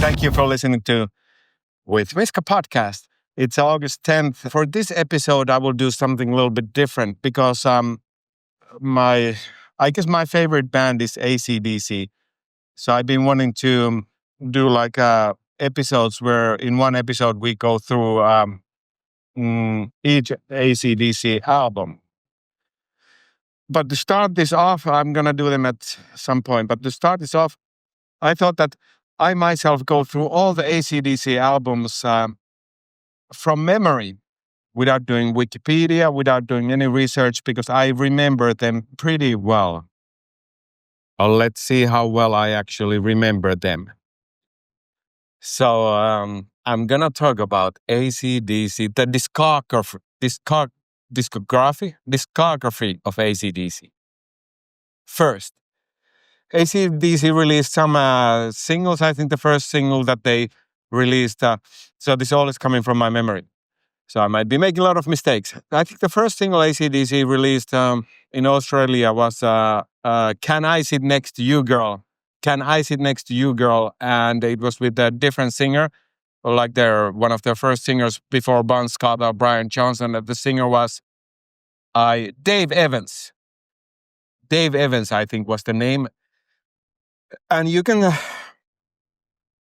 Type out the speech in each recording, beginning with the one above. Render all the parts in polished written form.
Thank you for listening to With Miska podcast. It's August 10th. For this episode, I will do something a little bit different because my favorite band is AC/DC. So I've been wanting to do like episodes where in one episode we go through each AC/DC album. But to start this off, I'm going to do them at some point. But to start this off, I thought that I myself go through all the AC/DC albums from memory without doing Wikipedia, without doing any research, because I remember them pretty well. Let's see how well I actually remember them. So I'm going to talk about AC/DC, the discography of AC/DC. First, AC/DC released some singles. I think the first single that they released, so this all is coming from my memory. So I might be making a lot of mistakes. I think the first single AC/DC released in Australia was Can I Sit Next to You, Girl? Can I Sit Next to You, Girl? And it was with a different singer, like one of their first singers before Bon Scott or Brian Johnson. The singer was Dave Evans. Dave Evans, I think, was the name. And you can...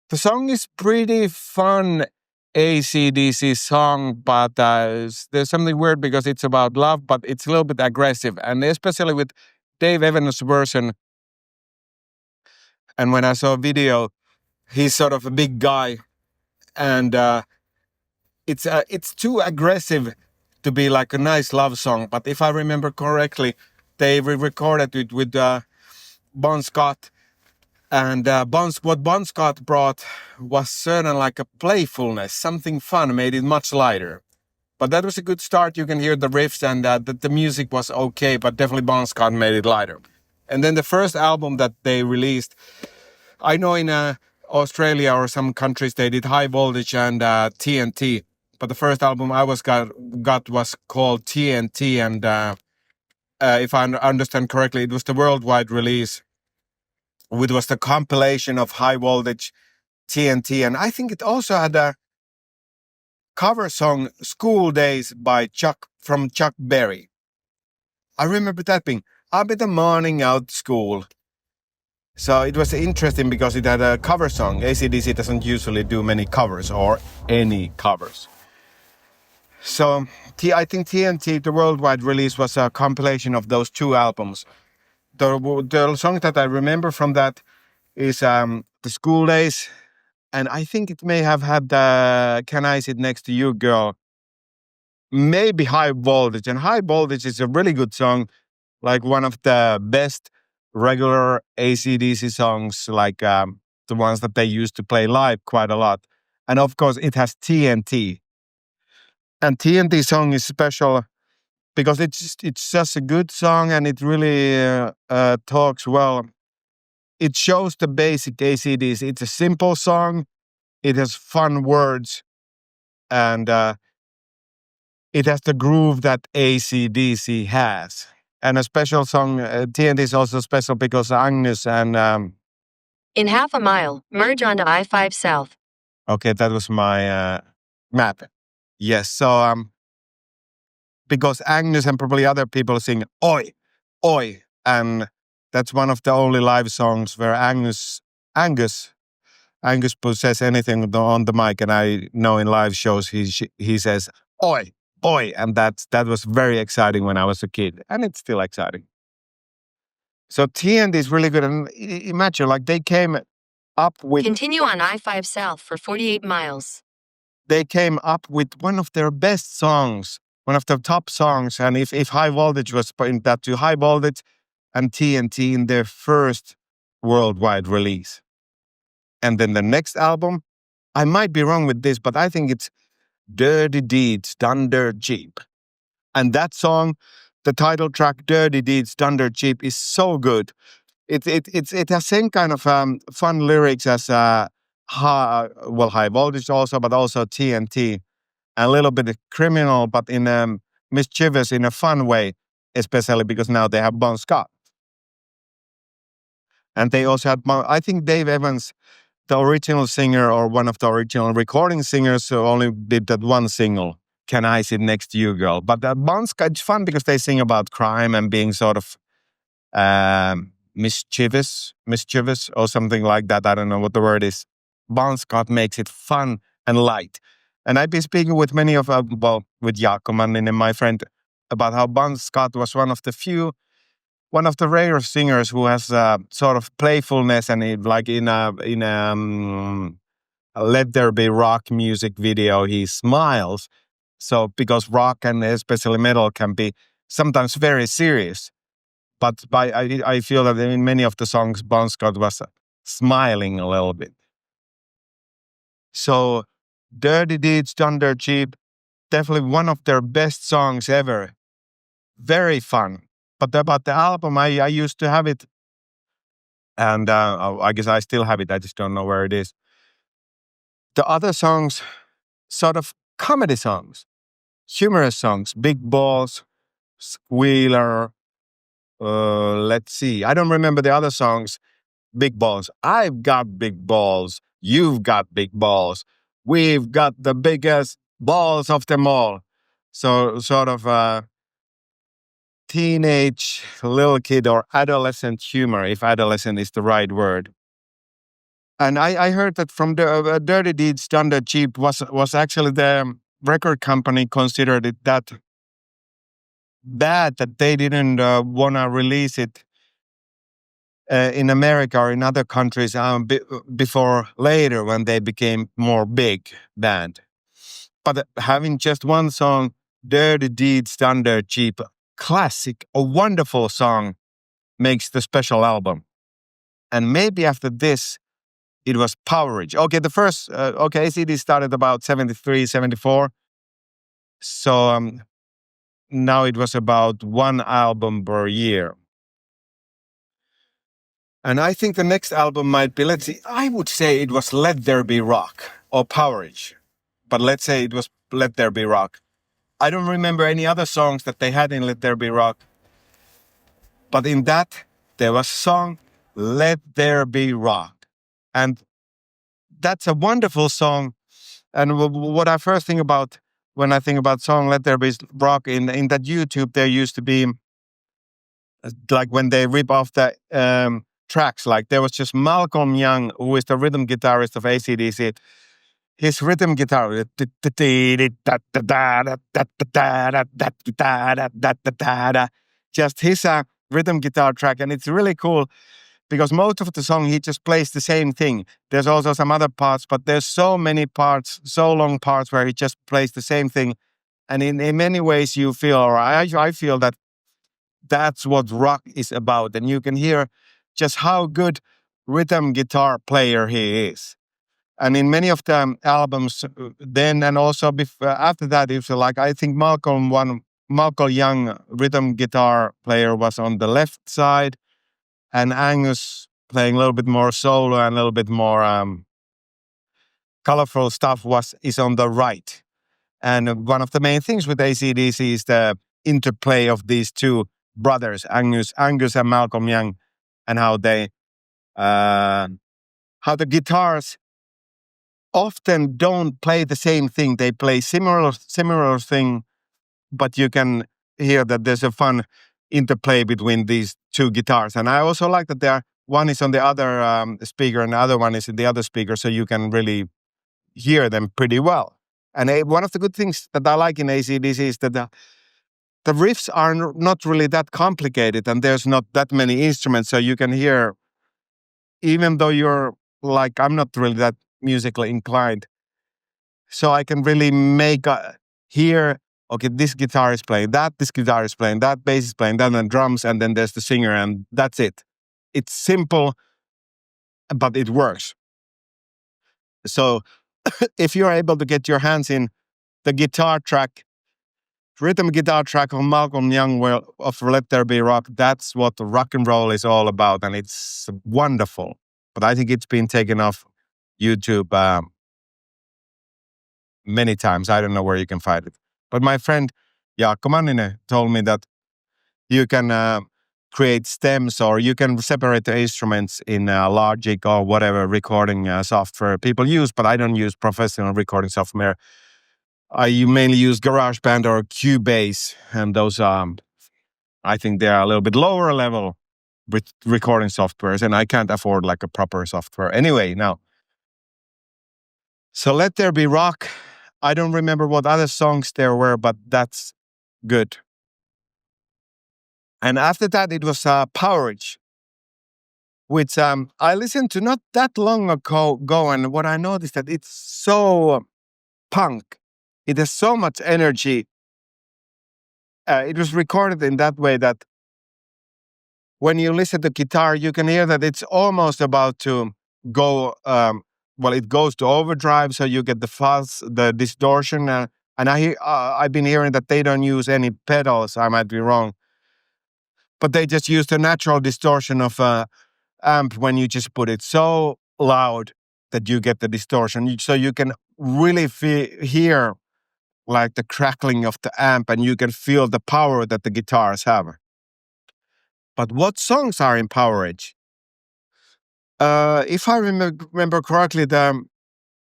the song is pretty fun AC/DC song, but there's something weird because it's about love, but it's a little bit aggressive. And especially with Dave Evans' version. And when I saw a video, he's sort of a big guy. And it's too aggressive to be like a nice love song. But if I remember correctly, they re-recorded it with Bon Scott. And what Bon Scott brought was certain like a playfulness, something fun, made it much lighter. But that was a good start. You can hear the riffs and the music was okay, but definitely Bon Scott made it lighter. And then the first album that they released, I know in Australia or some countries they did High Voltage and T.N.T. But the first album I got was called T.N.T. And if I understand correctly, it was the worldwide release. It was the compilation of High Voltage, T.N.T. And I think it also had a cover song, School Days from Chuck Berry. I remember that being, up in the morning out school. So it was interesting because it had a cover song. AC/DC doesn't usually do many covers or any covers. So I think T.N.T., the worldwide release, was a compilation of those two albums. The song that I remember from that is the School Days. And I think it may have had the Can I Sit Next to You, Girl? Maybe High Voltage. And High Voltage is a really good song. Like one of the best regular AC/DC songs. Like the ones that they used to play live quite a lot. And of course it has T.N.T. And T.N.T. song is special because it's just a good song and it really talks well. It shows the basic AC/DC. It's a simple song. It has fun words. And it has the groove that AC/DC has. And a special song, T.N.T. is also special because Agnes and... In half a mile, merge onto I-5 South. Okay, that was my map. Yes, so... because Agnes and probably other people sing Oi, Oi. And that's one of the only live songs where Angus says anything on the mic. And I know in live shows he says Oi, Oi. And that was very exciting when I was a kid. And it's still exciting. So T.N.T. is really good. And imagine, like they came up with... Continue on I-5 South for 48 miles. They came up with one of their best songs. One of the top songs, and if High Voltage was putting that to High Voltage and T.N.T. in their first worldwide release. And then the next album, I might be wrong with this, but I think it's Dirty Deeds Done Dirt Cheap. And that song, the title track Dirty Deeds Done Dirt Cheap, is so good. It has same kind of fun lyrics as High Voltage also, but also T.N.T. A little bit criminal, but in a mischievous, in a fun way, especially because now they have Bon Scott. And they also had, I think Dave Evans the original singer or one of the original recording singers who only did that one single, Can I Sit Next to You, Girl? But Banska, it's fun because they sing about crime and being sort of mischievous or something like that. I don't know what the word is. Bon Scott makes it fun and light. And I've been speaking with many of, with Jaakko Manninen and my friend about how Bon Scott was one of the rare singers who has sort of playfulness and like in a Let There Be Rock music video, he smiles. So because rock and especially metal can be sometimes very serious. But I feel that in many of the songs, Bon Scott was smiling a little bit. So, Dirty Deeds Done Dirt Cheap, definitely one of their best songs ever. Very fun. But about the album, I used to have it, and I guess I still have it. I just don't know where it is. The other songs, sort of comedy songs, humorous songs, Big Balls, Squealer. Let's see. I don't remember the other songs. Big balls. I've got big balls. You've got big balls. We've got the biggest balls of them all. So sort of teenage little kid or adolescent humor, if adolescent is the right word. And I heard that from the Dirty Deeds Done Dirt Cheap was actually the record company considered it that bad that they didn't want to release it in America or in other countries before later when they became more big band. But having just one song, Dirty Deeds Done Dirt Cheap, classic, a wonderful song, makes the special album. And maybe after this, it was Powerage. Okay, the first, ACD started about 73, 74. So now it was about one album per year. And I think the next album might be, let's see, I would say it was Let There Be Rock or Powerage. But let's say it was Let There Be Rock. I don't remember any other songs that they had in Let There Be Rock. But in that, there was a song, Let There Be Rock. And that's a wonderful song. And what I first think about when I think about song Let There Be Rock, in that YouTube, there used to be, like when they rip off the tracks, like there was just Malcolm Young, who is the rhythm guitarist of AC/DC. His rhythm guitar, just his rhythm guitar track. And it's really cool because most of the song, he just plays the same thing. There's also some other parts, but there's so many parts, so long parts where he just plays the same thing. And in many ways you feel, or I feel that that's what rock is about. And you can hear just how good rhythm guitar player he is. And in many of the albums then and also after that, it's like, I think Malcolm Young rhythm guitar player was on the left side and Angus playing a little bit more solo and a little bit more colorful stuff is on the right. And one of the main things with AC/DC is the interplay of these two brothers, Angus and Malcolm Young, and how they, how the guitars often don't play the same thing. They play similar thing, but you can hear that there's a fun interplay between these two guitars. And I also like that one is on the other speaker and the other one is in the other speaker, so you can really hear them pretty well. And one of the good things that I like in AC/DC is that the riffs are not really that complicated and there's not that many instruments, so you can hear, even though you're like, I'm not really that musically inclined, so I can really hear, okay, this guitar is playing that, this guitar is playing that, bass is playing that, and drums, and then there's the singer, and that's it. It's simple, but it works. So if you're able to get your hands in the rhythm guitar track of Malcolm Young of Let There Be Rock, that's what rock and roll is all about, and it's wonderful. But I think it's been taken off YouTube many times. I don't know where you can find it. But my friend Jaakko Manninen told me that you can create stems, or you can separate the instruments in Logic or whatever recording software people use, but I don't use professional recording software. I mainly use GarageBand or Cubase, and those I think they are a little bit lower level with recording softwares, and I can't afford like a proper software. Anyway, now, so Let There Be Rock. I don't remember what other songs there were, but that's good. And after that, it was Powerage, which I listened to not that long ago, and what I noticed that it's so punk. It has so much energy. It was recorded in that way that when you listen to guitar, you can hear that it's almost about to go. It goes to overdrive, so you get the fuzz, the distortion, and I've been hearing that they don't use any pedals. I might be wrong, but they just use the natural distortion of amp when you just put it so loud that you get the distortion. So you can really hear like the crackling of the amp, and you can feel the power that the guitars have. But what songs are in Powerage? If I remember correctly,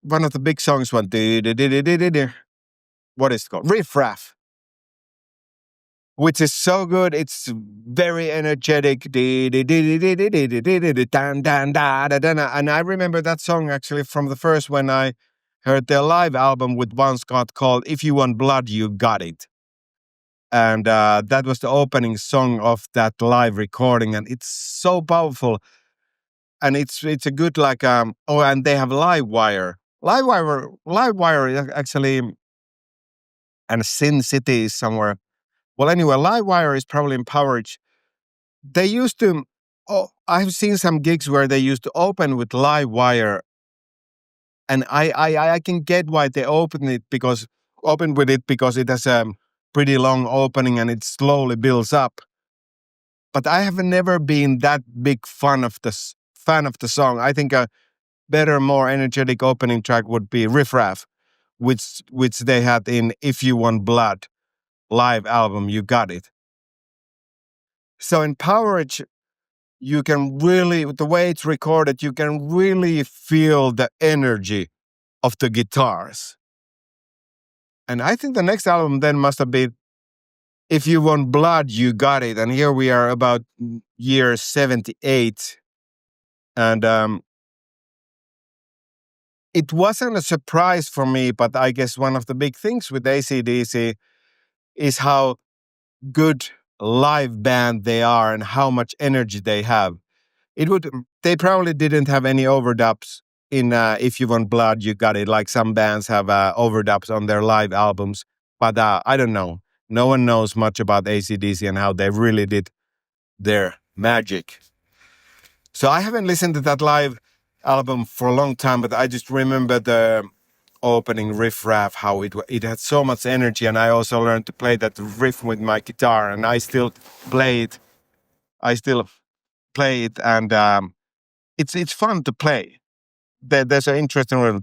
one of the big songs was what is it called? Riff Raff, which is so good. It's very energetic. And I remember that song actually from the first when I heard their live album with Bon Scott called If You Want Blood, You Got It. And that was the opening song of that live recording. And it's so powerful. And it's a good like, and they have Livewire. Livewire is actually, and Sin City is somewhere. Well, anyway, Livewire is probably in Powerage. They used to, I've seen some gigs where they used to open with Livewire, and I can get why they open with it because it has a pretty long opening and it slowly builds up. But I have never been that big fan of the song. I think a better, more energetic opening track would be Riff Raff, which they had in If You Want Blood live album. You Got It. So in Powerage, you can really, the way it's recorded, you can really feel the energy of the guitars. And I think the next album then must have been If You Want Blood, You Got It. And here we are about year 78. And it wasn't a surprise for me, but I guess one of the big things with AC/DC is how good live band they are and how much energy they have. They probably didn't have any overdubs in If You Want Blood, You Got It, like some bands have overdubs on their live albums. But I don't know. No one knows much about AC/DC and how they really did their magic. So I haven't listened to that live album for a long time, but I just remember the opening Riff Raff, how it had so much energy, and I also learned to play that riff with my guitar, and I still play it. And it's fun to play. There's an interesting rhythm.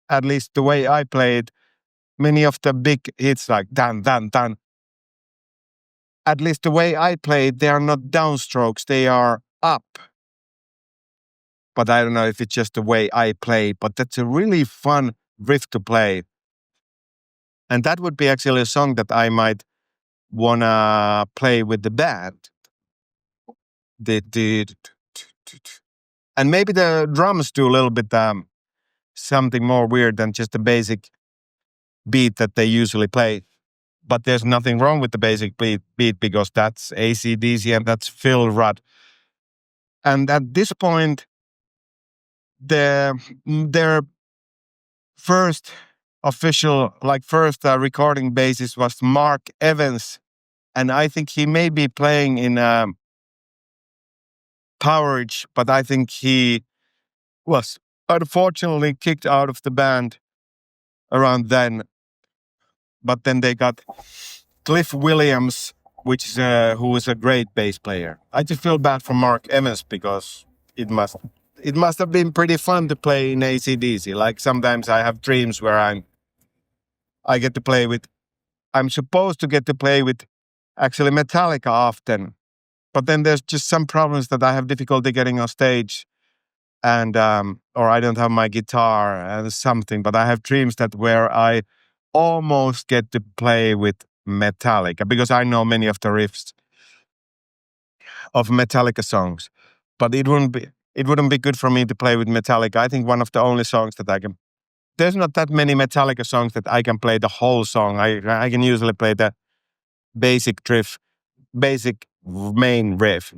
At least the way I play it, many of the big hits like dan dan dan. At least the way I play it, they are not downstrokes, they are up. But I don't know if it's just the way I play, but that's a really fun riff to play. And that would be actually a song that I might wanna play with the band. And maybe the drums do a little bit something more weird than just the basic beat that they usually play. But there's nothing wrong with the basic beat because that's AC/DC and that's Phil Rudd. And at this point, their first official, recording basis was Mark Evans. And I think he may be playing in Powerage, but I think he was unfortunately kicked out of the band around then. But then they got Cliff Williams, who is a great bass player. I just feel bad for Mark Evans because it must have been pretty fun to play in AC/DC. Like sometimes I have dreams where I get to play with I'm supposed to get to play with actually Metallica often, but then there's just some problems that I have difficulty getting on stage, and or I don't have my guitar and something. But I have dreams that where I almost get to play with Metallica because I know many of the riffs of Metallica songs, but it wouldn't be good for me to play with Metallica. I think one of the only songs that I can. There's not that many Metallica songs that I can play the whole song. I can usually play the basic main riff,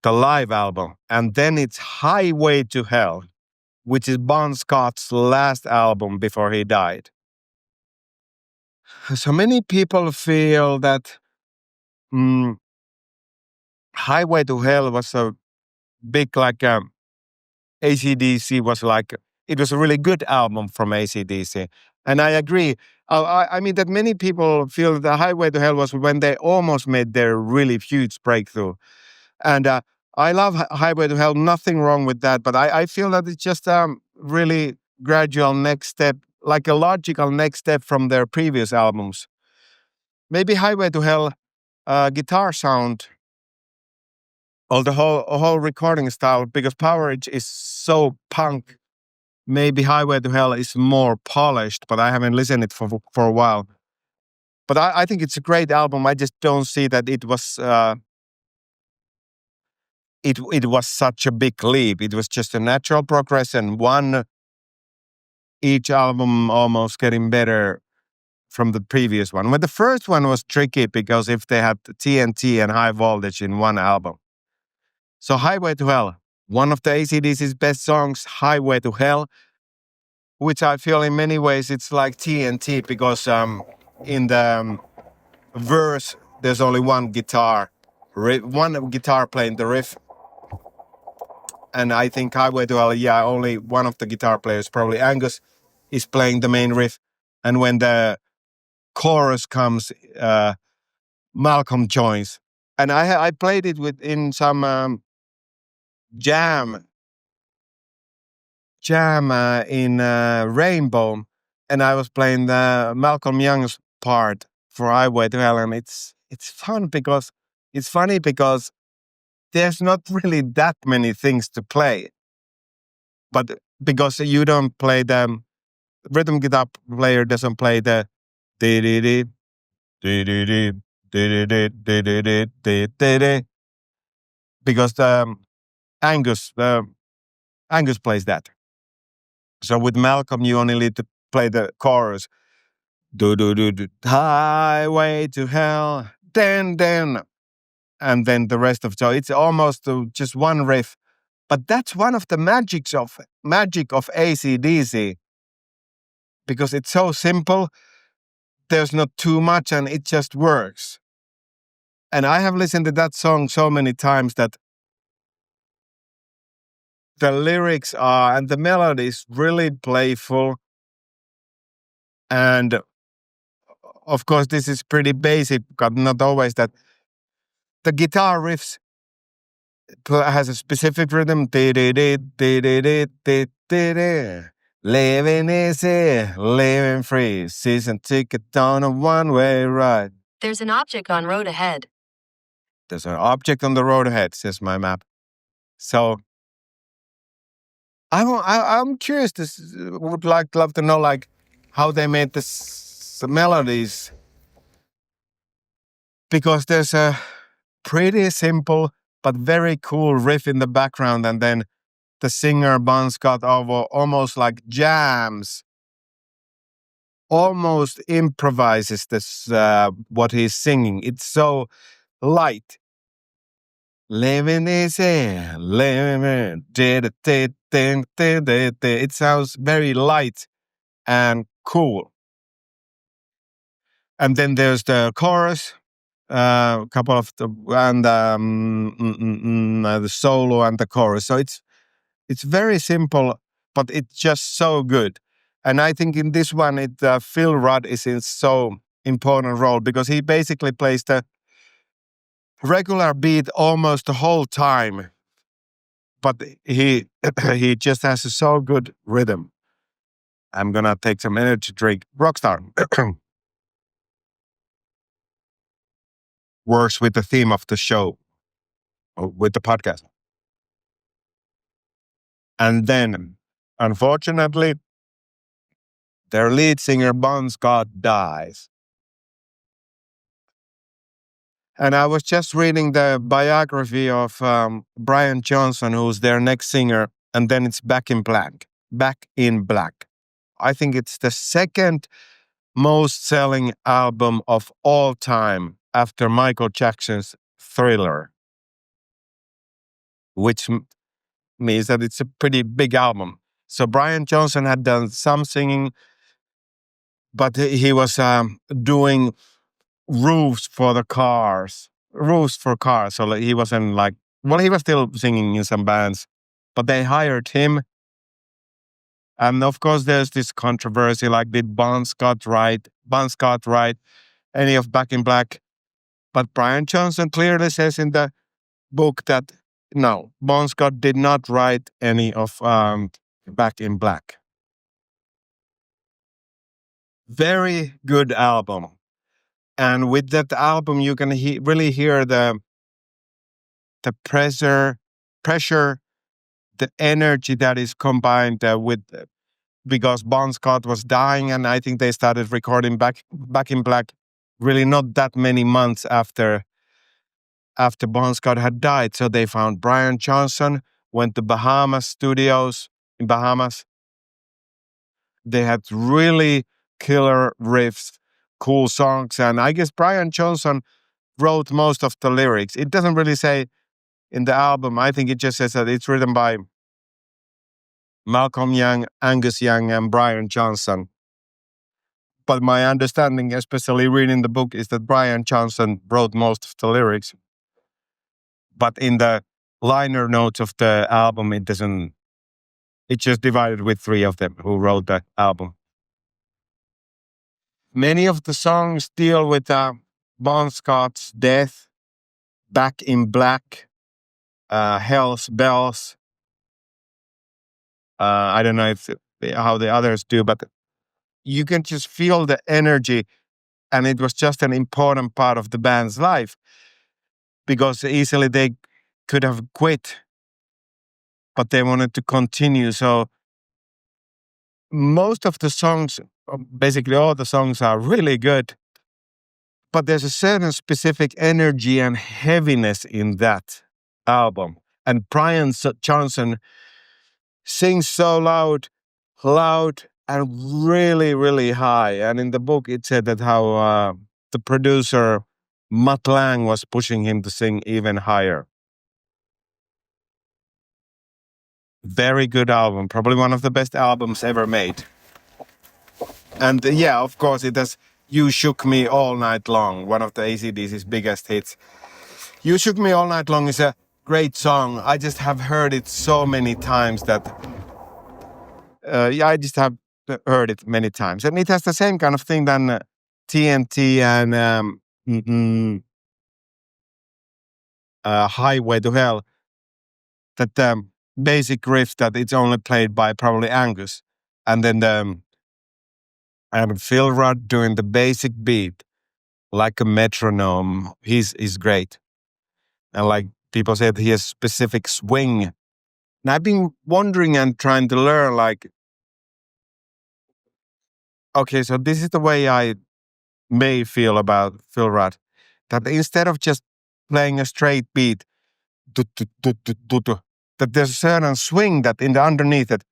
the live album, and then it's Highway to Hell, which is Bon Scott's last album before he died. So many people feel that mm, Highway to Hell was a big like AC/DC was like it was a really good album from AC/DC, and I agree. I mean that many people feel that Highway to Hell was when they almost made their really huge breakthrough, and I love Highway to Hell. Nothing wrong with that, but I feel that it's just really gradual next step, like a logical next step from their previous albums. Maybe Highway to Hell guitar sound or the whole recording style because Powerage is so punk. Maybe Highway to Hell is more polished, but I haven't listened it for a while. But I think it's a great album. I just don't see that it was such a big leap. It was just a natural progression. Each album almost getting better from the previous one. But the first one was tricky because if they had T.N.T and High Voltage in one album. So Highway to Hell, one of the AC/DC's best songs, Highway to Hell, which I feel in many ways it's like T.N.T because in the verse there's only one guitar playing the riff, and I think Highway to Hell, yeah, only one of the guitar players, probably Angus, is playing the main riff, and when the chorus comes, Malcolm joins, and I played it in some jam in Rainbow, and I was playing the Malcolm Young's part for Highway to Hell, and it's funny because there's not really that many things to play, but because you don't play the rhythm guitar player doesn't play the dee-dee-dee, dee-dee-dee, dee-dee-dee, dee-dee-dee, dee-dee-dee, because Angus Angus plays that. So with Malcolm, you only need to play the chorus. Do do do do. Highway to Hell. Then. And then the rest of it. So it's almost just one riff. But that's one of the magic of AC/DC. Because it's so simple. There's not too much and it just works. And I have listened to that song so many times that the lyrics are and the melody is really playful. And of course, this is pretty basic, but not always that. The guitar riffs has a specific rhythm. Living easy, living free. Season ticket on a one-way ride. There's an object on road ahead. There's an object on the road ahead, says my map. So I'm curious. Would love to know like how they made the melodies, because there's a pretty simple but very cool riff in the background, and then the singer Bon Scott almost like jams, almost improvises this what he's singing. It's so light. Living easy, living. It sounds very light and cool. And then there's the chorus, a couple of the solo and the chorus. So it's very simple, but it's just so good. And I think in this one, Phil Rudd is in so important role because he basically plays the regular beat almost the whole time, but he he just has a so good rhythm. I'm gonna take some energy drink. Rockstar. Works with the theme of the show, with the podcast. And then, unfortunately, their lead singer, Bon Scott, dies. And I was just reading the biography of Brian Johnson, who's their next singer, and then it's Back in Black. Back in Black. I think it's the second most selling album of all time after Michael Jackson's Thriller, which means that it's a pretty big album. So Brian Johnson had done some singing, but he was doing roofs for the cars, roofs for cars. So like, he wasn't like, well, he was still singing in some bands, but they hired him. And of course, there's this controversy, like, did Bon Scott write any of Back in Black? But Brian Johnson clearly says in the book that no, Bon Scott did not write any of Back in Black. Very good album. And with that album, you can really hear the pressure, the energy that is combined with, because Bon Scott was dying, and I think they started recording Back in Black really not that many months after Bon Scott had died. So they found Brian Johnson, went to Bahamas studios in Bahamas. They had really killer riffs, cool songs, and I guess Brian Johnson wrote most of the lyrics. It doesn't really say in the album. I think it just says that it's written by Malcolm Young, Angus Young, and Brian Johnson. But my understanding, especially reading the book, is that Brian Johnson wrote most of the lyrics. But in the liner notes of the album, it doesn't. It's just divided with three of them who wrote the album. Many of the songs deal with Bon Scott's death, Back in Black, Hell's Bells. I don't know how the others do, but you can just feel the energy, and it was just an important part of the band's life, because easily they could have quit, but they wanted to continue. So most of the songs, basically all the songs, are really good, but there's a certain specific energy and heaviness in that album. And Brian Johnson sings so loud and really, really high. And in the book, it said that how the producer, Mutt Lang, was pushing him to sing even higher. Very good album. Probably one of the best albums ever made. And yeah, of course, it has You Shook Me All Night Long, one of the AC/DC's biggest hits. You Shook Me All Night Long is a great song. I just have heard it so many times that I just have heard it many times. And it has the same kind of thing than T.N.T. and Highway to Hell. That basic riff that it's only played by probably Angus. And then and Phil Rudd doing the basic beat like a metronome. He's great. And like people said, he has specific swing. And I've been wondering and trying to learn, like, okay, so this is the way I may feel about Phil Rudd. That instead of just playing a straight beat, that there's a certain swing that in the underneath it,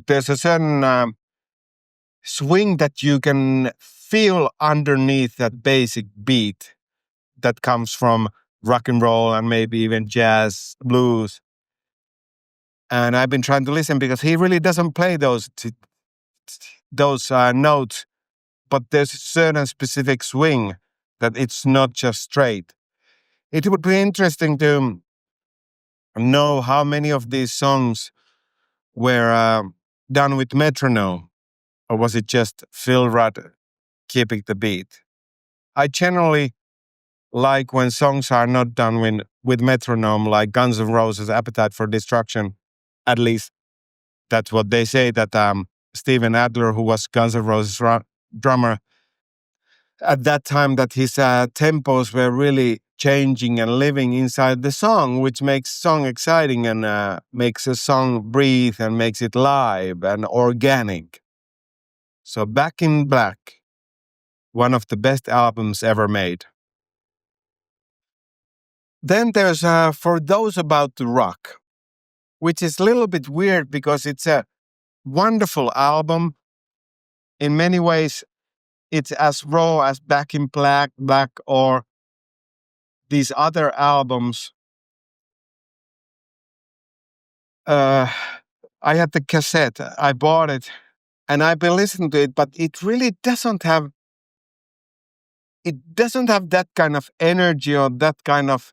there's a certain swing that you can feel underneath that basic beat that comes from rock and roll and maybe even jazz, blues. And I've been trying to listen because he really doesn't play those notes, but there's a certain specific swing that it's not just straight. It would be interesting to know how many of these songs were done with metronome, or was it just Phil Rudd keeping the beat? I generally like when songs are not done with metronome, like Guns N' Roses' Appetite for Destruction, at least That's what they say, that Steven Adler, who was Guns N' Roses drummer at that time, that his tempos were really changing and living inside the song, which makes song exciting and makes a song breathe and makes it live and organic. So Back in Black, one of the best albums ever made. Then there's For Those About to Rock, which is a little bit weird because it's a wonderful album. In many ways, it's as raw as Back in Black, or these other albums. I had the cassette, I bought it, and I've been listening to it, but it really doesn't have that kind of energy or that kind of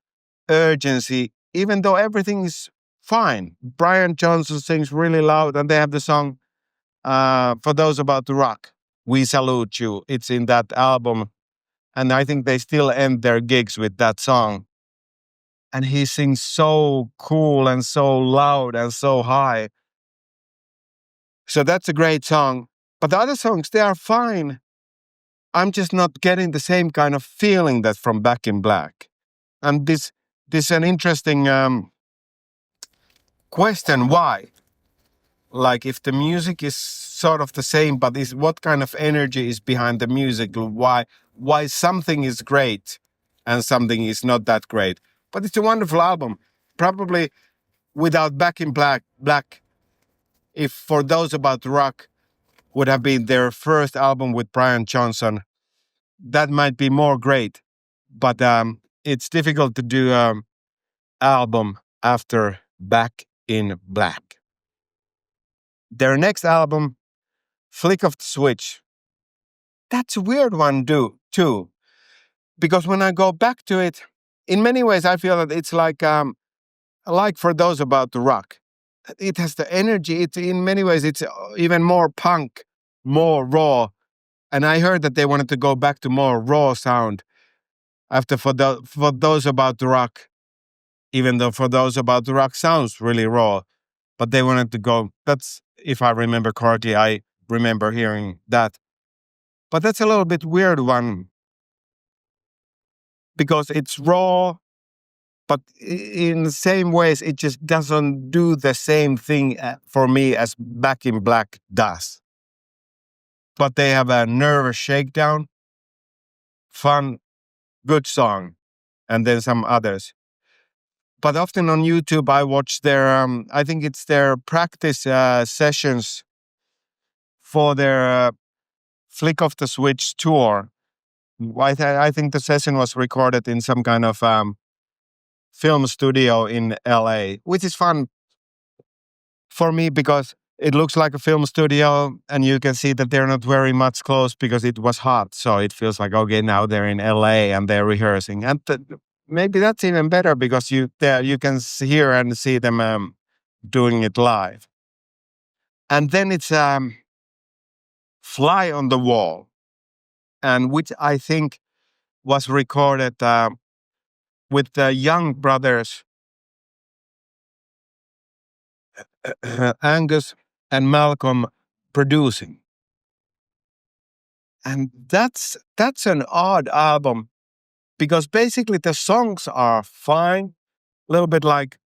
urgency, even though everything is fine. Brian Johnson sings really loud, and they have the song For Those About to Rock, We Salute You. It's in that album, and I think they still end their gigs with that song. And he sings so cool and so loud and so high. So that's a great song. But the other songs, they are fine. I'm just not getting the same kind of feeling that from Back in Black. And this is an interesting question. Why? Like, if the music is sort of the same, but what kind of energy is behind the music? Why something is great and something is not that great? But it's a wonderful album. Probably without Back in Black, if For Those About to Rock would have been their first album with Brian Johnson, that might be more great. But it's difficult to do album after Back in Black. Their next album, Flick of the Switch, that's a weird one too. Because when I go back to it, in many ways I feel that it's like For Those About to Rock. It has the energy. In many ways it's even more punk, more raw. And I heard that they wanted to go back to more raw sound after For Those About to Rock, even though For Those About to Rock sounds really raw. But they wanted to go, that's, if I remember correctly, I remember hearing that. But that's a little bit weird one, because it's raw, but in the same ways, it just doesn't do the same thing for me as Back in Black does. But they have a Nervous Shakedown, fun, good song, and then some others. But often on YouTube, I watch their, I think it's their practice sessions for their Flick of the Switch tour. I think the session was recorded in some kind of film studio in LA, which is fun for me because it looks like a film studio and you can see that they're not wearing much clothes because it was hot. So it feels like, okay, now they're in LA and they're rehearsing. And maybe that's even better because you can hear and see them doing it live. And then it's Fly on the Wall, and which I think was recorded with the young brothers Angus and Malcolm producing. And that's an odd album because basically the songs are fine, a little bit like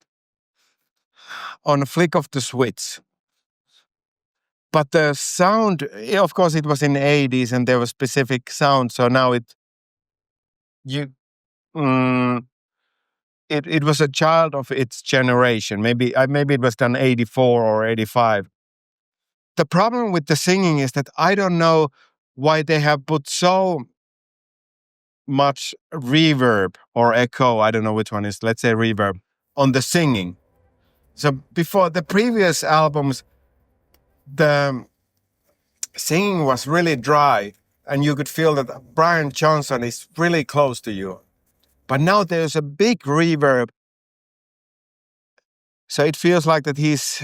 on a Flick of the Switch. But the sound, of course, it was in the 80s and there was specific sound. So now it was a child of its generation. Maybe it was done 84 or 85. The problem with the singing is that I don't know why they have put so much reverb or echo, I don't know which one is, let's say reverb, on the singing. So before the previous albums, the singing was really dry and you could feel that Brian Johnson is really close to you. But now there's a big reverb. So it feels like that he's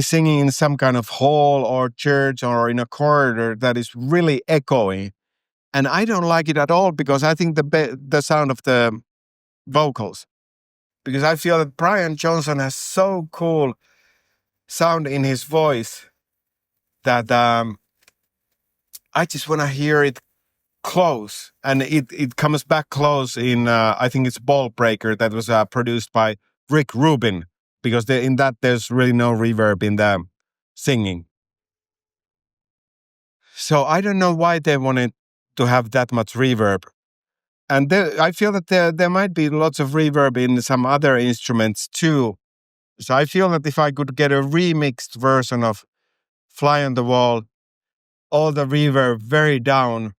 singing in some kind of hall or church or in a corridor that is really echoing. And I don't like it at all because I think the sound of the vocals. Because I feel that Brian Johnson has so cool sound in his voice that I just want to hear it close, and it comes back close in I think it's Ballbreaker that was produced by Rick Rubin, because in that there's really no reverb in the singing. So I don't know why they wanted to have that much reverb. And I feel that there might be lots of reverb in some other instruments too. So I feel that if I could get a remixed version of Fly on the Wall, all the reverb very down,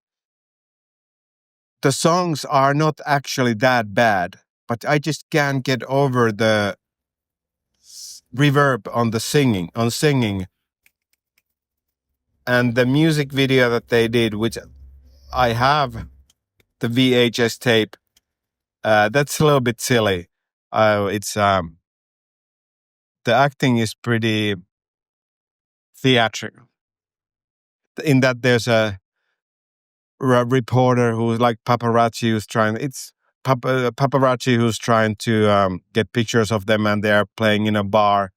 the songs are not actually that bad, but I just can't get over the reverb on singing. And the music video that they did, which I have the VHS tape, that's a little bit silly. It's the acting is pretty theatrical. In that there's a reporter who's like paparazzi who's trying. It's paparazzi who's trying to get pictures of them, and they're playing in a bar.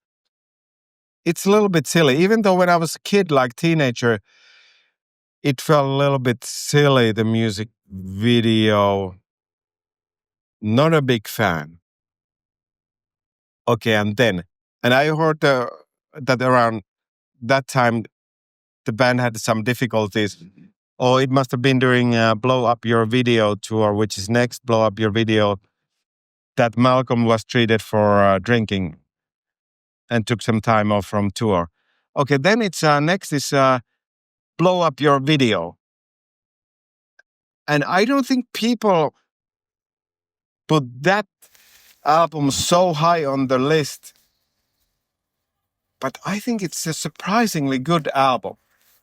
It's a little bit silly, even though when I was a kid, like teenager, it felt a little bit silly. The music video, not a big fan. Okay, and I heard that around that time the band had some difficulties. Or it must have been during Blow Up Your Video tour, which is next, Blow Up Your Video, that Malcolm was treated for drinking and took some time off from tour. Okay, then it's next is Blow Up Your Video. And I don't think people put that album so high on the list, but I think it's a surprisingly good album.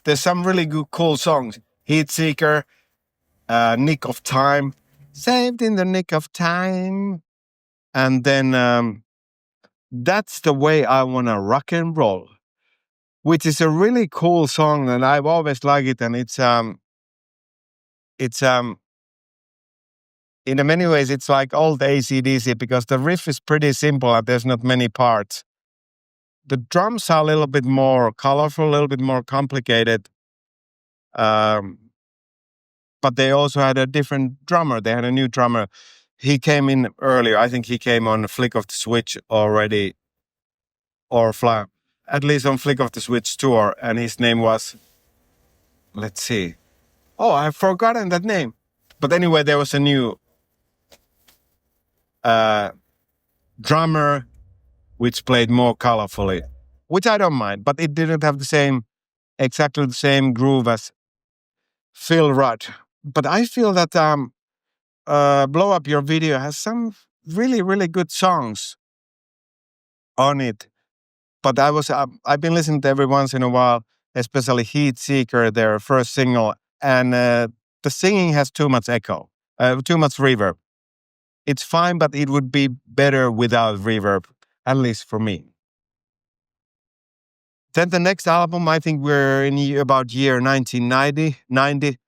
There's some really good, cool songs. Heat Seeker, Nick of Time, Saved in the Nick of Time. And then That's the Way I Wanna Rock and Roll, which is a really cool song, and I've always liked it. And it's in many ways it's like old AC/DC, because the riff is pretty simple and there's not many parts. The drums are a little bit more colorful, a little bit more complicated. But they also had a different drummer. They had a new drummer. He came in earlier. I think he came on Flick of the Switch already, or at least on Flick of the Switch tour. And his name was, let's see. Oh, I've forgotten that name. But anyway, there was a new drummer which played more colorfully, which I don't mind, but it didn't have exactly the same groove as Phil Rudd. But I feel that Blow Up Your Video has some really, really good songs on it. But I've been listening to every once in a while, especially Heat Seeker, their first single, and the singing has too much echo, too much reverb. It's fine, but it would be better without reverb, at least for me. Then the next album, I think we're in about year 1990,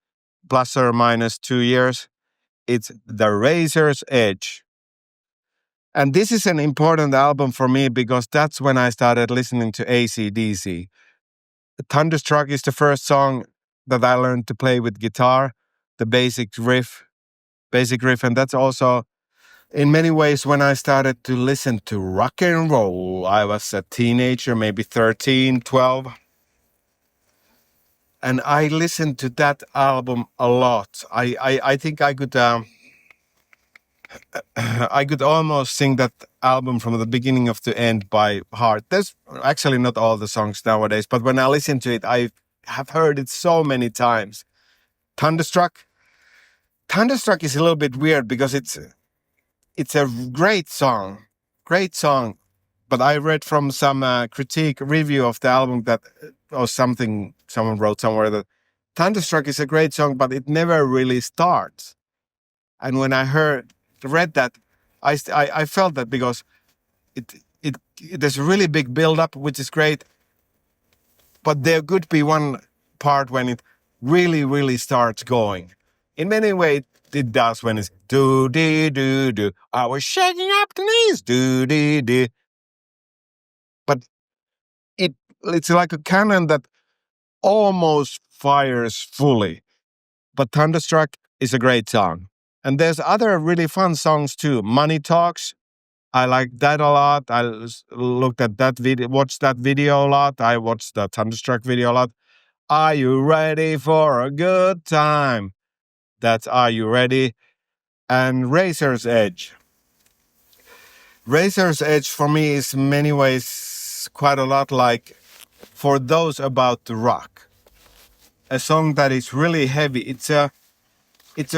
plus or minus 2 years. It's The Razor's Edge. And this is an important album for me because that's when I started listening to AC/DC. Thunderstruck is the first song that I learned to play with guitar, the basic riff. And that's also, in many ways, when I started to listen to rock and roll. I was a teenager, maybe 13, 12. And I listened to that album a lot. I think I could I could almost sing that album from the beginning of the end by heart. There's actually not all the songs nowadays, but when I listen to it, I have heard it so many times. Thunderstruck is a little bit weird because it's a great song, But I read from some critique review of the album that, or something someone wrote somewhere, that Thunderstruck is a great song, but it never really starts. And when I read that, I felt that because there's a really big build-up, which is great, but there could be one part when it really, really starts going. In many ways, it does when it's do-dee-do-do. I was shaking up the knees, do-dee-dee. But it's like a cannon that almost fires fully. But Thunderstruck is a great song. And there's other really fun songs too. Money Talks. I like that a lot. Looked at that video, watched that video a lot. I watched the Thunderstruck video a lot. Are you ready for a good time? That's Are You Ready? And Razor's Edge. Razor's Edge for me is in many ways quite a lot like For Those About to Rock. A song that is really heavy. It's a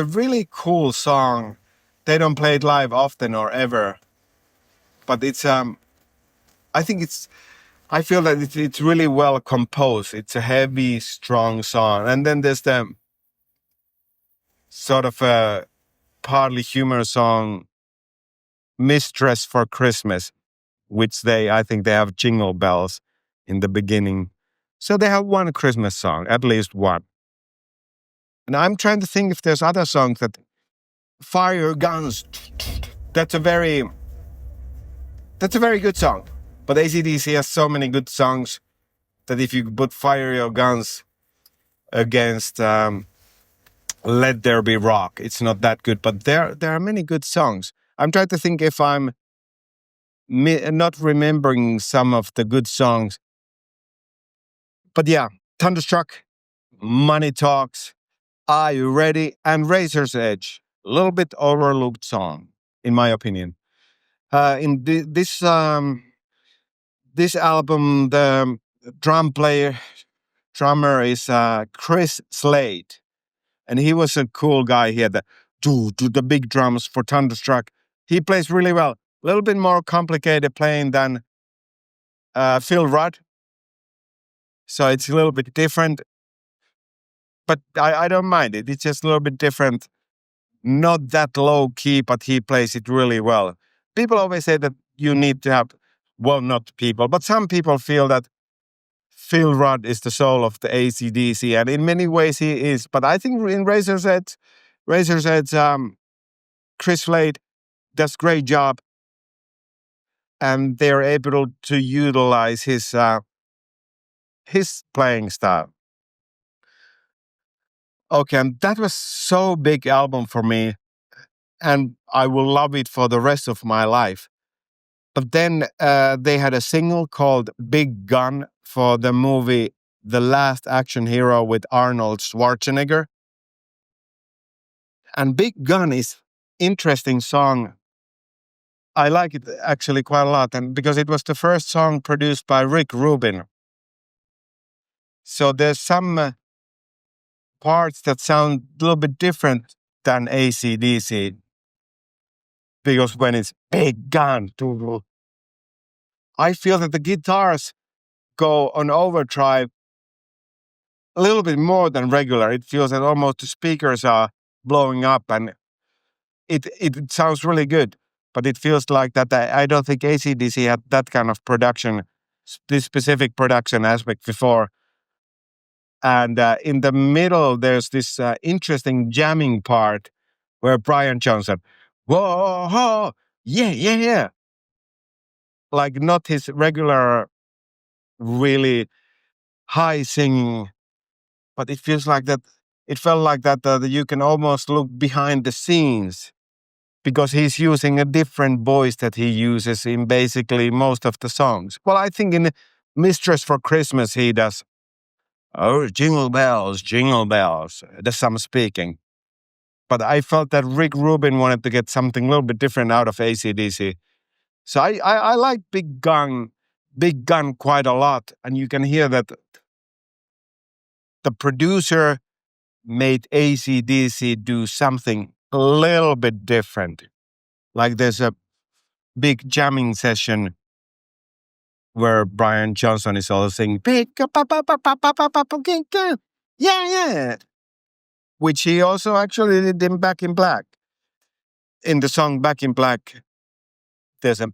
really cool song. They don't play it live often or ever. But it's I feel that it's really well composed. It's a heavy, strong song. And then there's the sort of a partly humorous song, Mistress for Christmas, which I think they have jingle bells in the beginning. So they have one Christmas song, at least one. And I'm trying to think if there's other songs that Fire Your Guns. That's a very good song. But AC/DC has so many good songs that if you put Fire Your Guns against Let There Be Rock, it's not that good. But there are many good songs. I'm trying to think if I'm not remembering some of the good songs. But yeah, Thunderstruck, Money Talks, Are You Ready? And Razor's Edge. A little bit overlooked song, in my opinion. In this album, the drummer is Chris Slade. And he was a cool guy. He had the big drums for Thunderstruck. He plays really well. A little bit more complicated playing than Phil Rudd. So it's a little bit different. But I don't mind it. It's just a little bit different. Not that low key, but he plays it really well. People always say that you need to have, well, not people, but some people feel that Phil Rudd is the soul of the AC/DC, and in many ways he is. But I think in Razor's Edge, Chris Slade does a great job, and they're able to utilize his playing style. Okay, and that was so big album for me, and I will love it for the rest of my life. But then they had a single called Big Gun for the movie The Last Action Hero with Arnold Schwarzenegger. And Big Gun is interesting song. I like it actually quite a lot, and because it was the first song produced by Rick Rubin. So there's some parts that sound a little bit different than AC/DC. Because when it's Big Gun, I feel that the guitars go on overdrive a little bit more than regular. It feels that almost the speakers are blowing up, and it sounds really good. But it feels like that I don't think AC/DC had that kind of production, this specific production aspect before. And in the middle, there's this interesting jamming part where Brian Johnson, whoa, ho, yeah, yeah, yeah. Like not his regular, really high singing, but it feels like that. It felt like that you can almost look behind the scenes because he's using a different voice that he uses in basically most of the songs. Well, I think in Mistress for Christmas he does, oh, jingle bells, there's some speaking. But I felt that Rick Rubin wanted to get something a little bit different out of AC/DC. So I like Big Gun quite a lot. And you can hear that the producer made AC/DC do something a little bit different. Like there's a big jamming session where Brian Johnson is also singing, yeah, which he also actually did in Back in Black. In the song Back in Black, there's a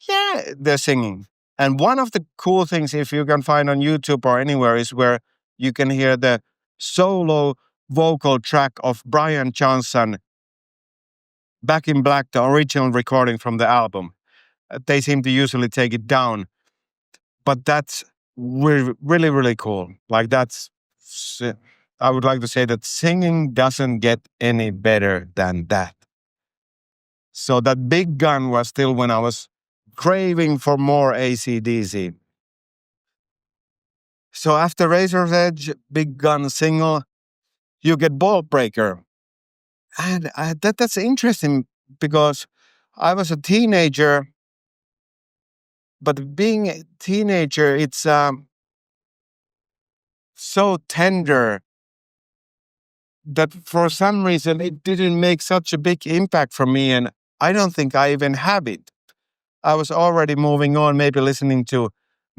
yeah, they're singing. And one of the cool things, if you can find on YouTube or anywhere, is where you can hear the solo vocal track of Brian Johnson, Back in Black, the original recording from the album. They seem to usually take it down. but that's really, really cool. Like I would like to say that singing doesn't get any better than that. So that big gun was still when I was craving for more AC/DC. So after Razor's Edge, Big Gun single, you get Ballbreaker. And that's interesting because I was a teenager, but being a teenager, it's so tender that for some reason it didn't make such a big impact for me. And I don't think I even have it. I was already moving on, maybe listening to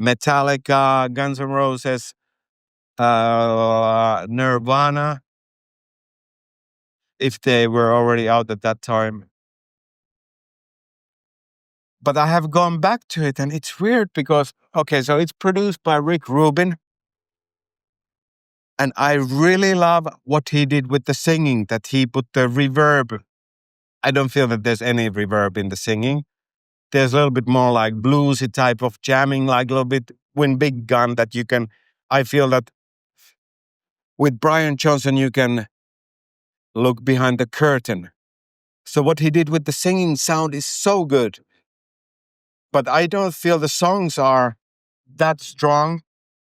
Metallica, Guns N' Roses, Nirvana, if they were already out at that time. But I have gone back to it, and it's weird because, okay, so it's produced by Rick Rubin. And I really love what he did with the singing, that he put the reverb. I don't feel that there's any reverb in the singing. There's a little bit more like bluesy type of jamming, like a little bit when Big Gun that you can, I feel that with Brian Johnson, you can look behind the curtain. So what he did with the singing sound is so good. But I don't feel the songs are that strong,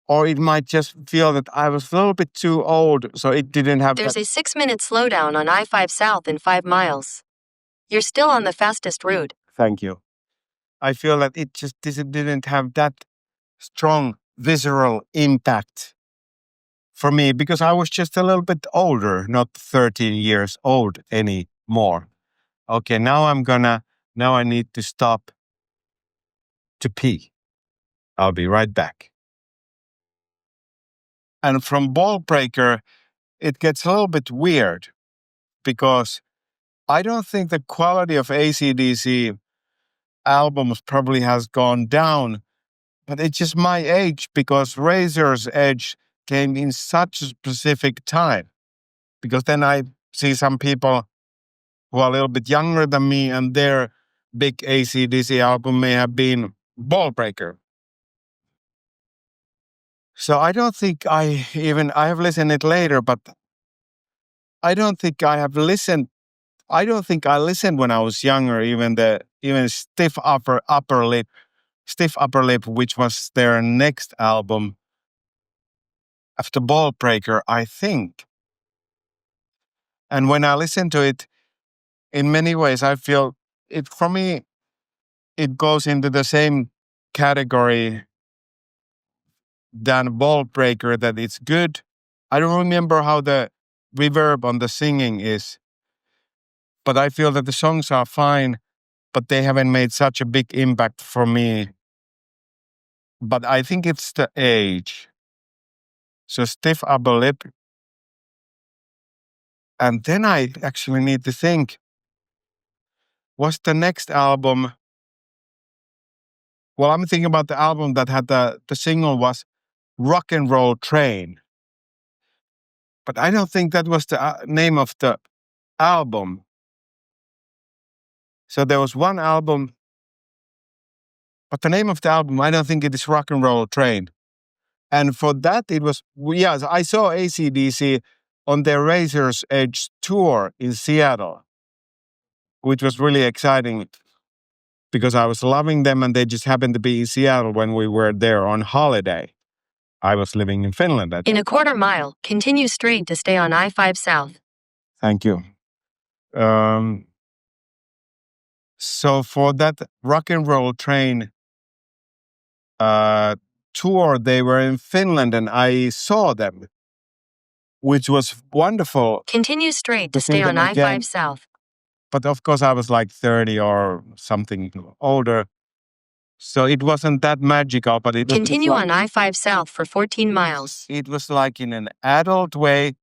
or it might just feel that I was a little bit too old, so it didn't have There's that. a 6-minute slowdown on I-5 South in 5 miles. You're still on the fastest route. Thank you. I feel that it just didn't have that strong visceral impact for me because I was just a little bit older, not 13 years old anymore. Okay, now I need to stop to pee. I'll be right back. And from Ballbreaker, it gets a little bit weird because I don't think the quality of AC/DC albums probably has gone down, but it's just my age because Razor's Edge came in such a specific time. Because then I see some people who are a little bit younger than me and their big AC/DC album may have been Ballbreaker. So I don't think I have listened it later, but I don't think I have listened. I don't think I listened when I was younger, even Stiff Upper Lip, which was their next album after Ballbreaker, I think. And when I listen to it, in many ways, I feel it, for me, it goes into the same category than Ballbreaker, that it's good. I don't remember how the reverb on the singing is, but I feel that the songs are fine, but they haven't made such a big impact for me. But I think it's the age. So Stiff Upper Lip. And then I actually need to think, what's the next album? Well, I'm thinking about the album that had the single was Rock and Roll Train. But I don't think that was the name of the album. So there was one album, but the name of the album, I don't think it is Rock and Roll Train. And for that, it was, yes, I saw AC/DC on their Razor's Edge tour in Seattle, which was really exciting because I was loving them and they just happened to be in Seattle when we were there on holiday. I was living in Finland at In a quarter mile, continue straight to stay on I-5 South. Thank you. So for that Rock and Roll Train tour, they were in Finland and I saw them, which was wonderful. Continue straight to see stay on them again. I-5 South. But of course, I was like 30 or something older. So it wasn't that magical, but it was Continue like, on I-5 South for 14 miles. it was like in an adult way,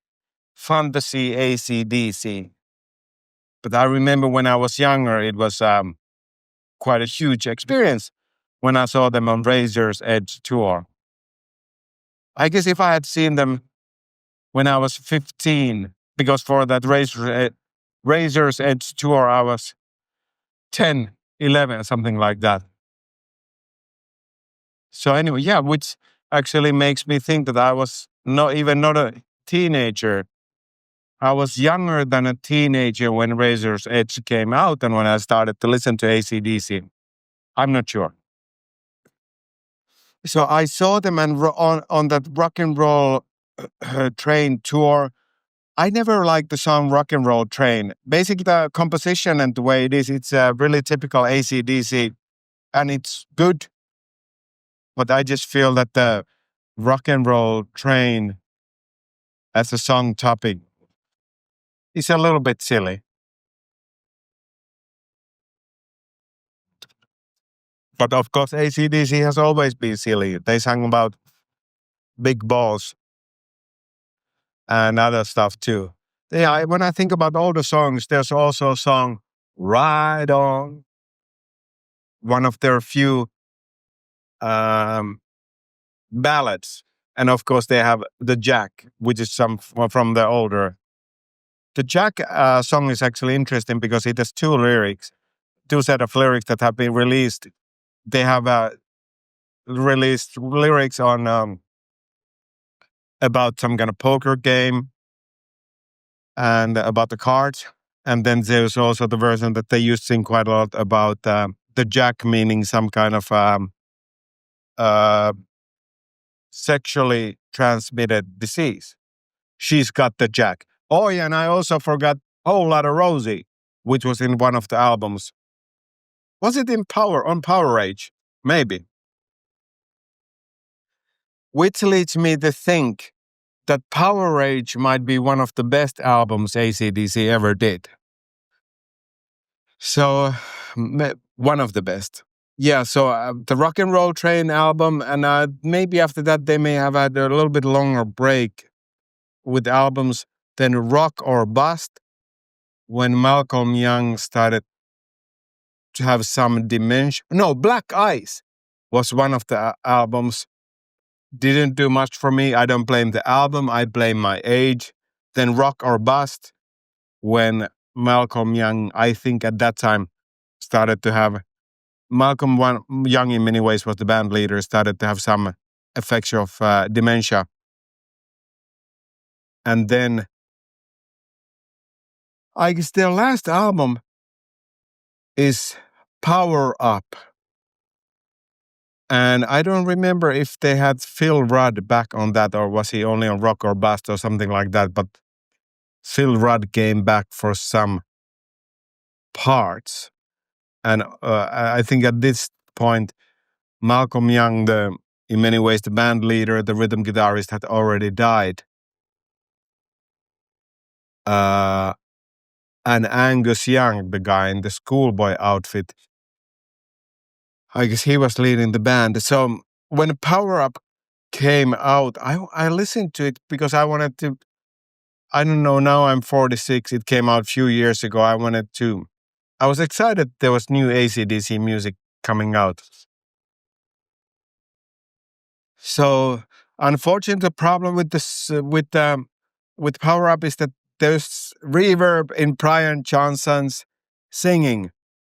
fun to see AC/DC. But I remember when I was younger, it was quite a huge experience when I saw them on Razor's Edge tour. I guess if I had seen them when I was 15, because for that Razor's Edge tour, I was 10, 11, something like that. So anyway, yeah, which actually makes me think that I was not a teenager. I was younger than a teenager when Razor's Edge came out and when I started to listen to AC/DC. I'm not sure. So I saw them and on that rock and roll train tour. I never liked the song Rock and Roll Train. Basically, the composition and the way it is, it's a really typical AC/DC and it's good. But I just feel that the Rock and Roll Train as a song topic is a little bit silly. But of course, AC/DC has always been silly. They sang about big balls and other stuff too. Yeah, when I think about all the songs, there's also a song "Ride On," one of their few um, ballads, and of course they have the Jack, which is some from the older. The Jack song is actually interesting because it has two set of lyrics that have been released. They have released lyrics on about some kind of poker game and about the cards. And then there's also the version that they used to sing quite a lot about the Jack, meaning some kind of uh, sexually transmitted disease. She's got the Jack. Oh, yeah, and I also forgot Whole Lotta Rosie, which was in one of the albums. Was it on Powerage? Maybe. Which leads me to think that Powerage might be one of the best albums AC/DC ever did. So, one of the best. Yeah, so the Rock and Roll Train album, and maybe after that they may have had a little bit longer break with albums than Rock or Bust, when Malcolm Young started to have some dementia. No, Black Ice was one of the albums. Didn't do much for me. I don't blame the album. I blame my age. Then Rock or Bust, when Malcolm Young, I think at that time, started to have Young in many ways was the band leader, started to have some effects of dementia. And then I guess their last album is Power Up. And I don't remember if they had Phil Rudd back on that or was he only on Rock or Bust or something like that. But Phil Rudd came back for some parts. And I think at this point, Malcolm Young, in many ways the band leader, the rhythm guitarist, had already died. And Angus Young, the guy in the schoolboy outfit, I guess he was leading the band. So when Power Up came out, I listened to it because I wanted to. I don't know. Now I'm 46. It came out a few years ago. I was excited there was new AC/DC music coming out. So unfortunately, the problem with this with Power Up is that there's reverb in Brian Johnson's singing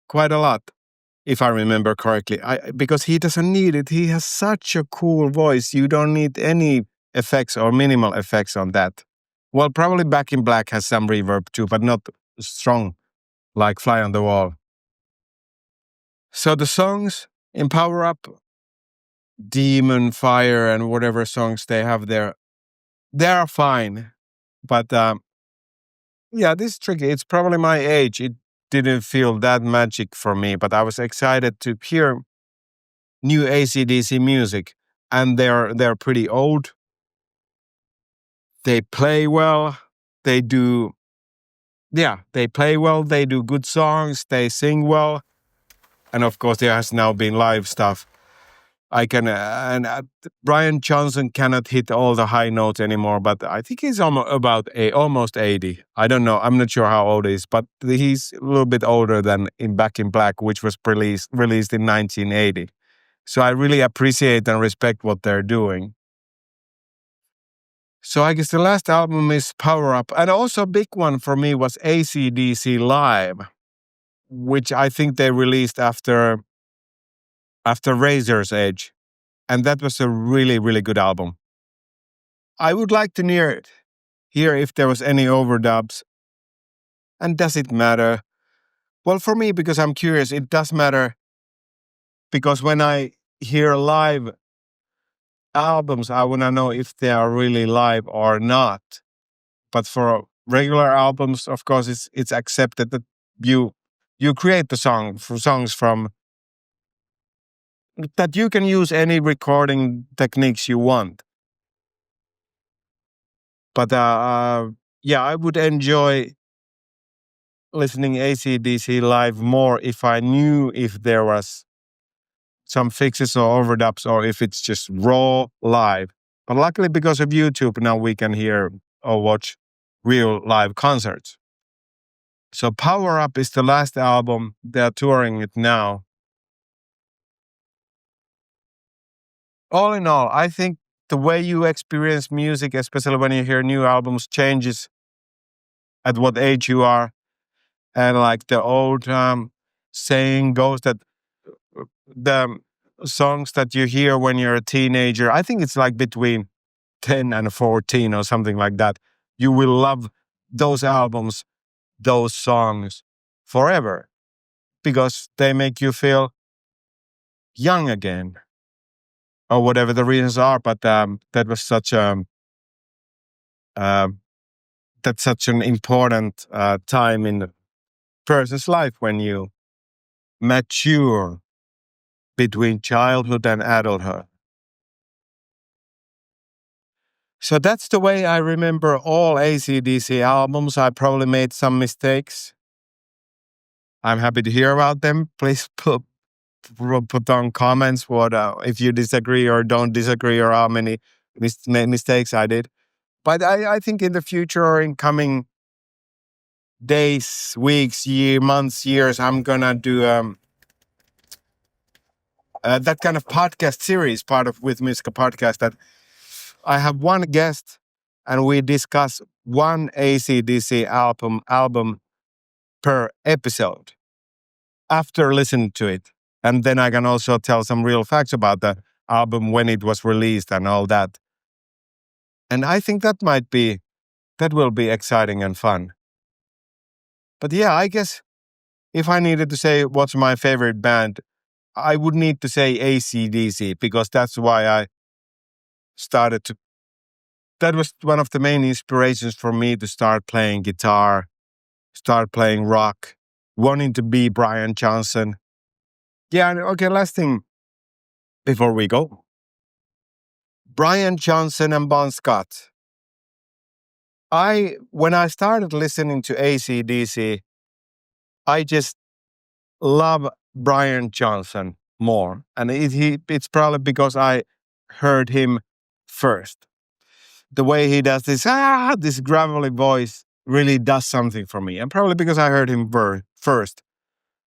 quite a lot, if I remember correctly. Because he doesn't need it. He has such a cool voice. You don't need any effects or minimal effects on that. Well, probably Back in Black has some reverb too, but not strong like Fly on the Wall. So the songs in Power Up, Demon, Fire, and whatever songs they have there, they are fine. But yeah, this is tricky. It's probably my age. It didn't feel that magic for me, but I was excited to hear new AC/DC music. And they're pretty old. They play well. They play well. They do good songs. They sing well. And of course, there has now been live stuff. Brian Johnson cannot hit all the high notes anymore, but I think he's almost 80. I don't know. I'm not sure how old he is, but he's a little bit older than in Back in Black, which was released in 1980. So I really appreciate and respect what they're doing. So I guess the last album is Power Up. And also a big one for me was AC/DC Live, which I think they released after Razor's Edge. And that was a really, really good album. I would like to hear if there was any overdubs. And does it matter? Well, for me, because I'm curious, it does matter. Because when I hear live albums, I want to know if they are really live or not. But for regular albums, of course, it's accepted that you create the songs from that you can use any recording techniques you want. But yeah, I would enjoy listening AC/DC live more if I knew if there was some fixes or overdubs or if it's just raw live. But luckily, because of YouTube, now we can hear or watch real live concerts. So Power Up is the last album. They're touring it now. All in all, I think the way you experience music, especially when you hear new albums, changes at what age you are. And like the old saying goes that the songs that you hear when you're a teenager, I think it's like between 10 and 14 or something like that. You will love those albums, those songs forever because they make you feel young again or whatever the reasons are. But that was such that's such an important time in a person's life when you mature between childhood and adulthood. So that's the way I remember all AC/DC albums. I probably made some mistakes. I'm happy to hear about them. Please put on comments what if you disagree or don't disagree or how many mistakes I did. But I think in the future or in coming days, weeks, months, years, I'm gonna do that kind of podcast series, part of with Miska podcast, that I have one guest and we discuss one AC/DC album per episode after listening to it. And then I can also tell some real facts about the album when it was released and all that. And I think that will be exciting and fun. But yeah, I guess if I needed to say what's my favorite band, I would need to say AC/DC because that's why I started to. That was one of the main inspirations for me to start playing guitar, start playing rock, wanting to be Brian Johnson. Yeah, okay, last thing before we go. Brian Johnson and Bon Scott. When I started listening to AC/DC, I just love Brian Johnson more. And it's probably because I heard him first. The way he does this gravelly voice really does something for me. And probably because I heard him first.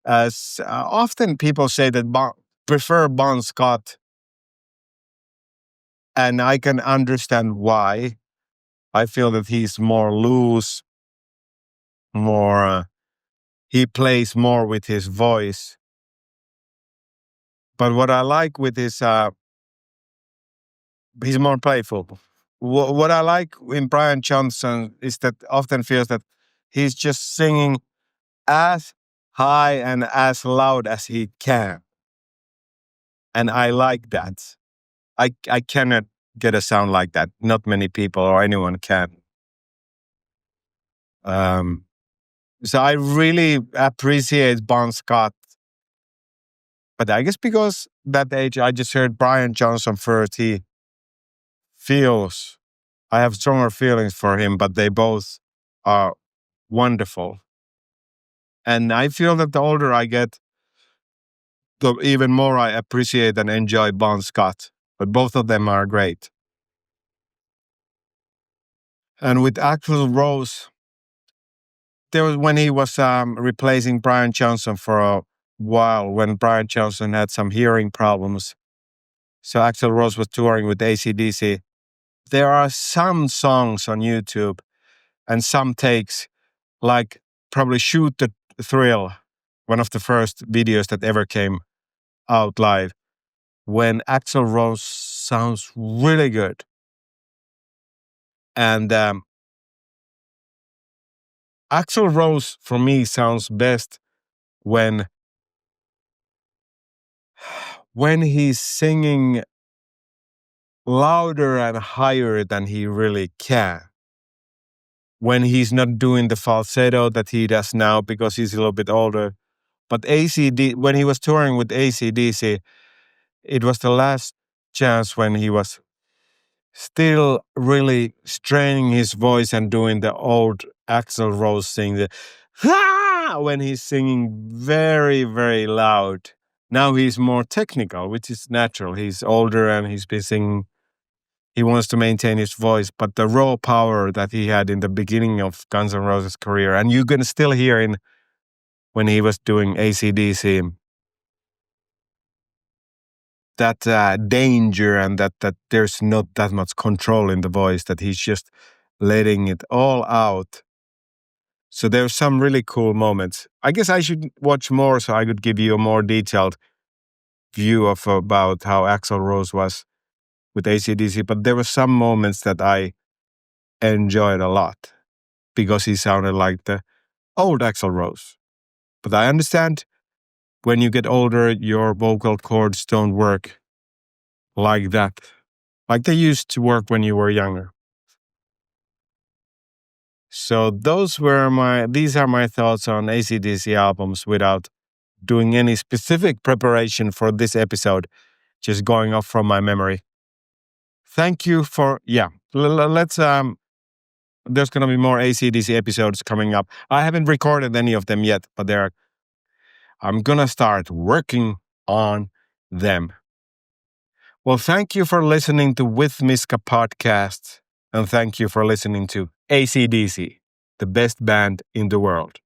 As often people say that prefer Bon Scott, and I can understand why. I feel that he's more loose, more, he plays more with his voice. But what I like with his, he's more playful. What I like in Brian Johnson is that often feels that he's just singing as high and as loud as he can. And I like that. I cannot get a sound like that. Not many people or anyone can. So I really appreciate Bon Scott. But I guess because that age, I just heard Brian Johnson first. I have stronger feelings for him, but they both are wonderful. And I feel that the older I get, the even more I appreciate and enjoy Bon Scott. But both of them are great. And with Axl Rose, there was when he was replacing Brian Johnson for a while, when Brian Johnson had some hearing problems. So Axl Rose was touring with AC/DC. There are some songs on YouTube and some takes, like probably Shoot the Thrill, one of the first videos that ever came out live. when Axl Rose sounds really good. And Axl Rose, for me, sounds best when he's singing louder and higher than he really can. When he's not doing the falsetto that he does now because he's a little bit older. But when he was touring with AC/DC, it was the last chance when he was still really straining his voice and doing the old Axl Rose thing, when he's singing very, very loud. Now he's more technical, which is natural. He's older and he's been singing. He wants to maintain his voice, but the raw power that he had in the beginning of Guns N' Roses' career, and you can still hear when he was doing AC/DC, that danger and that there's not that much control in the voice, that he's just letting it all out. So there's some really cool moments. I guess I should watch more so I could give you a more detailed view about how Axl Rose was with AC/DC, but there were some moments that I enjoyed a lot because he sounded like the old Axl Rose. But I understand when you get older, your vocal cords don't work like that, like they used to work when you were younger. So these are my thoughts on AC/DC albums without doing any specific preparation for this episode, just going off from my memory. Thank you for, let's, there's going to be more AC/DC episodes coming up. I haven't recorded any of them yet, but I'm going to start working on them. Well, thank you for listening to With Miska podcast, and thank you for listening to AC/DC, the best band in the world.